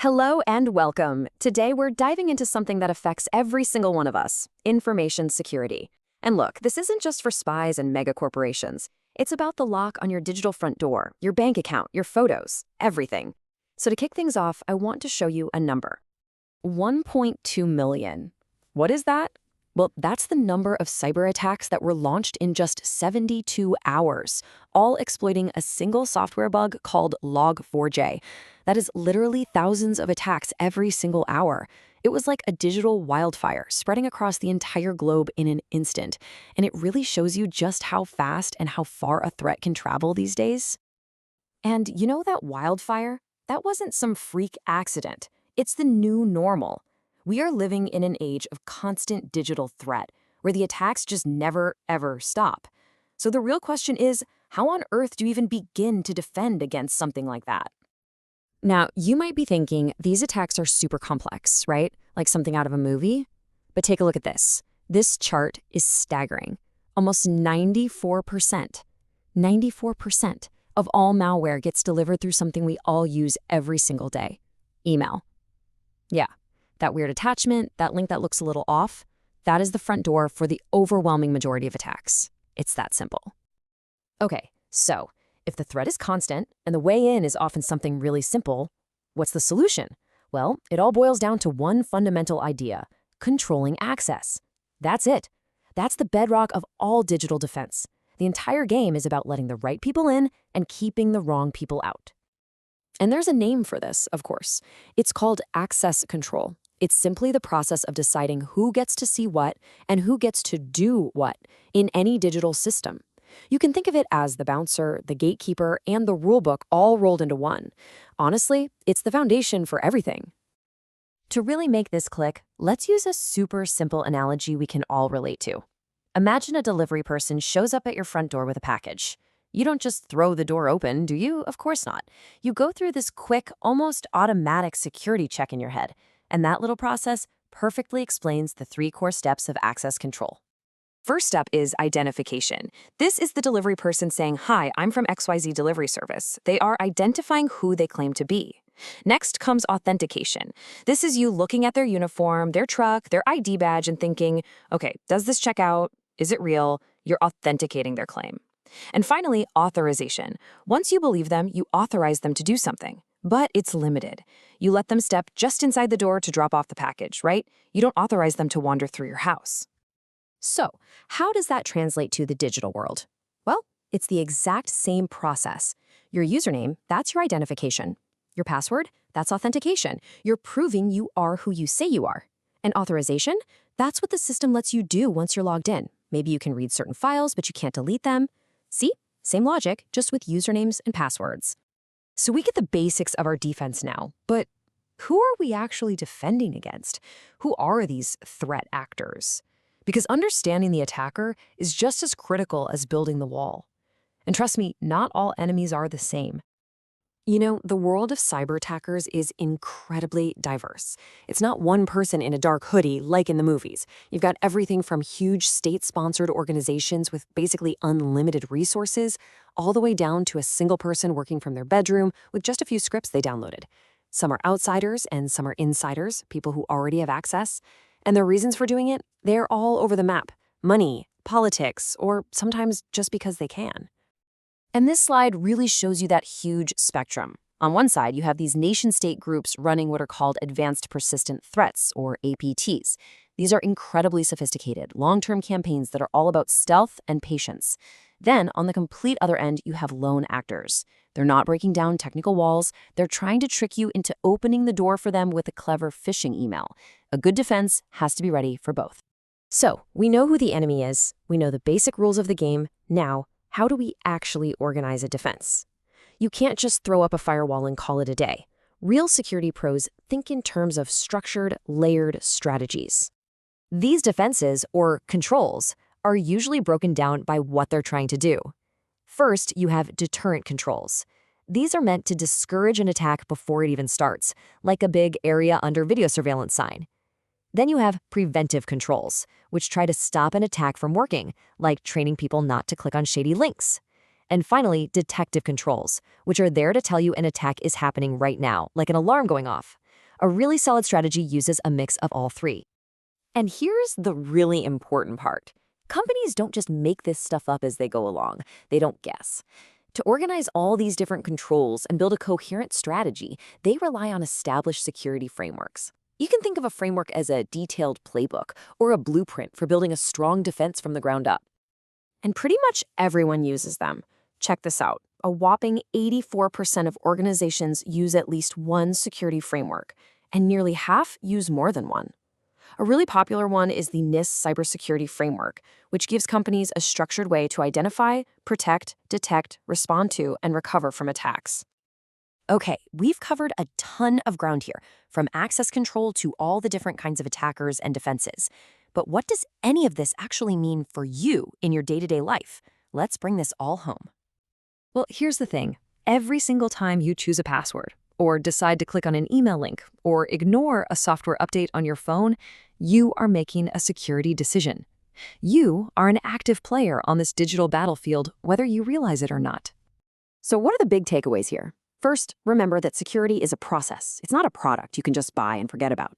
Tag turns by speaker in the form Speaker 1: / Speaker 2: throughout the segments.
Speaker 1: Hello and welcome. Today we're diving into something that affects every single one of us, information security. And look, this isn't just for spies and mega corporations. It's about the lock on your digital front door, your bank account, your photos, everything. So to kick things off, I want to show you a number. 1.2 million. What is that? Well, that's the number of cyber attacks that were launched in just 72 hours, all exploiting a single software bug called Log4j. That is literally thousands of attacks every single hour. It was like a digital wildfire spreading across the entire globe in an instant. And it really shows you just how fast and how far a threat can travel these days. And you know that wildfire? That wasn't some freak accident. It's the new normal. We are living in an age of constant digital threat, where the attacks just never, ever stop. So the real question is, how on earth do you even begin to defend against something like that? Now, you might be thinking these attacks are super complex, right? Like something out of a movie? But take a look at this. This chart is staggering. Almost 94% of all malware gets delivered through something we all use every single day. Email. Yeah. That weird attachment, that link that looks a little off, that is the front door for the overwhelming majority of attacks. It's that simple. Okay, so if the threat is constant and the way in is often something really simple, what's the solution? Well, it all boils down to one fundamental idea: controlling access. That's it. That's the bedrock of all digital defense. The entire game is about letting the right people in and keeping the wrong people out. And there's a name for this, of course. It's called access control. It's simply the process of deciding who gets to see what and who gets to do what in any digital system. You can think of it as the bouncer, the gatekeeper, and the rulebook all rolled into one. Honestly, it's the foundation for everything. To really make this click, let's use a super simple analogy we can all relate to. Imagine a delivery person shows up at your front door with a package. You don't just throw the door open, do you? Of course not. You go through this quick, almost automatic security check in your head. And that little process perfectly explains the 3 core steps of access control. First step is identification. This is the delivery person saying, "Hi, I'm from XYZ delivery service." They are identifying who they claim to be. Next comes authentication. This is you looking at their uniform, their truck, their ID badge, and thinking, okay, does this check out? Is it real? You're authenticating their claim. And finally, authorization. Once you believe them, you authorize them to do something. But it's limited. You let them step just inside the door to drop off the package, right? You don't authorize them to wander through your house. So, how does that translate to the digital world? Well, it's the exact same process. Your username, that's your identification. Your password, that's authentication. You're proving you are who you say you are. And authorization, that's what the system lets you do once you're logged in. Maybe you can read certain files, but you can't delete them. See? Same logic, just with usernames and passwords. So we get the basics of our defense now, but who are we actually defending against? Who are these threat actors? Because understanding the attacker is just as critical as building the wall. And trust me, not all enemies are the same. You know, the world of cyber attackers is incredibly diverse. It's not one person in a dark hoodie like in the movies. You've got everything from huge state-sponsored organizations with basically unlimited resources, all the way down to a single person working from their bedroom with just a few scripts they downloaded. Some are outsiders and some are insiders, people who already have access. And their reasons for doing it, they're all over the map. Money, politics, or sometimes just because they can. And this slide really shows you that huge spectrum. On one side, you have these nation-state groups running what are called Advanced Persistent Threats, or APTs. These are incredibly sophisticated, long-term campaigns that are all about stealth and patience. Then, on the complete other end, you have lone actors. They're not breaking down technical walls. They're trying to trick you into opening the door for them with a clever phishing email. A good defense has to be ready for both. So, we know who the enemy is. We know the basic rules of the game. Now, how do we actually organize a defense? You can't just throw up a firewall and call it a day. Real security pros think in terms of structured, layered strategies. These defenses, or controls, are usually broken down by what they're trying to do. First, you have deterrent controls. These are meant to discourage an attack before it even starts, like a big area under video surveillance sign. Then you have preventive controls, which try to stop an attack from working, like training people not to click on shady links. And finally, detective controls, which are there to tell you an attack is happening right now, like an alarm going off. A really solid strategy uses a mix of all three. And here's the really important part. Companies don't just make this stuff up as they go along. They don't guess. To organize all these different controls and build a coherent strategy, they rely on established security frameworks. You can think of a framework as a detailed playbook or a blueprint for building a strong defense from the ground up. And pretty much everyone uses them. Check this out. A whopping 84% of organizations use at least one security framework, and nearly half use more than one. A really popular one is the NIST cybersecurity framework, which gives companies a structured way to identify, protect, detect, respond to, and recover from attacks. Okay, we've covered a ton of ground here, from access control to all the different kinds of attackers and defenses. But what does any of this actually mean for you in your day-to-day life? Let's bring this all home. Well, here's the thing. Every single time you choose a password, or decide to click on an email link, or ignore a software update on your phone, you are making a security decision. You are an active player on this digital battlefield, whether you realize it or not. So what are the big takeaways here? First, remember that security is a process. It's not a product you can just buy and forget about.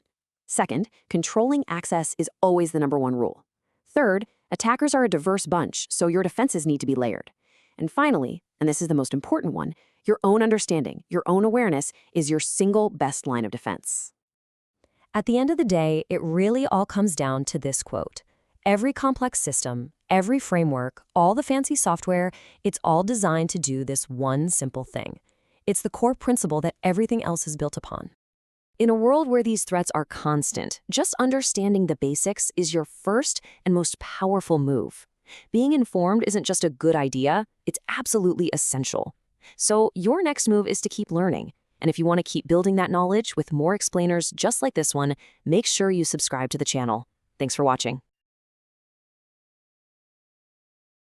Speaker 1: Second, controlling access is always the #1 rule. Third, attackers are a diverse bunch, so your defenses need to be layered. And finally, and this is the most important one, your own understanding, your own awareness is your single best line of defense. At the end of the day, it really all comes down to this quote. Every complex system, every framework, all the fancy software, it's all designed to do this one simple thing. It's the core principle that everything else is built upon. In a world where these threats are constant, just understanding the basics is your first and most powerful move. Being informed isn't just a good idea, it's absolutely essential. So your next move is to keep learning. And if you want to keep building that knowledge with more explainers just like this one, make sure you subscribe to the channel. Thanks for watching.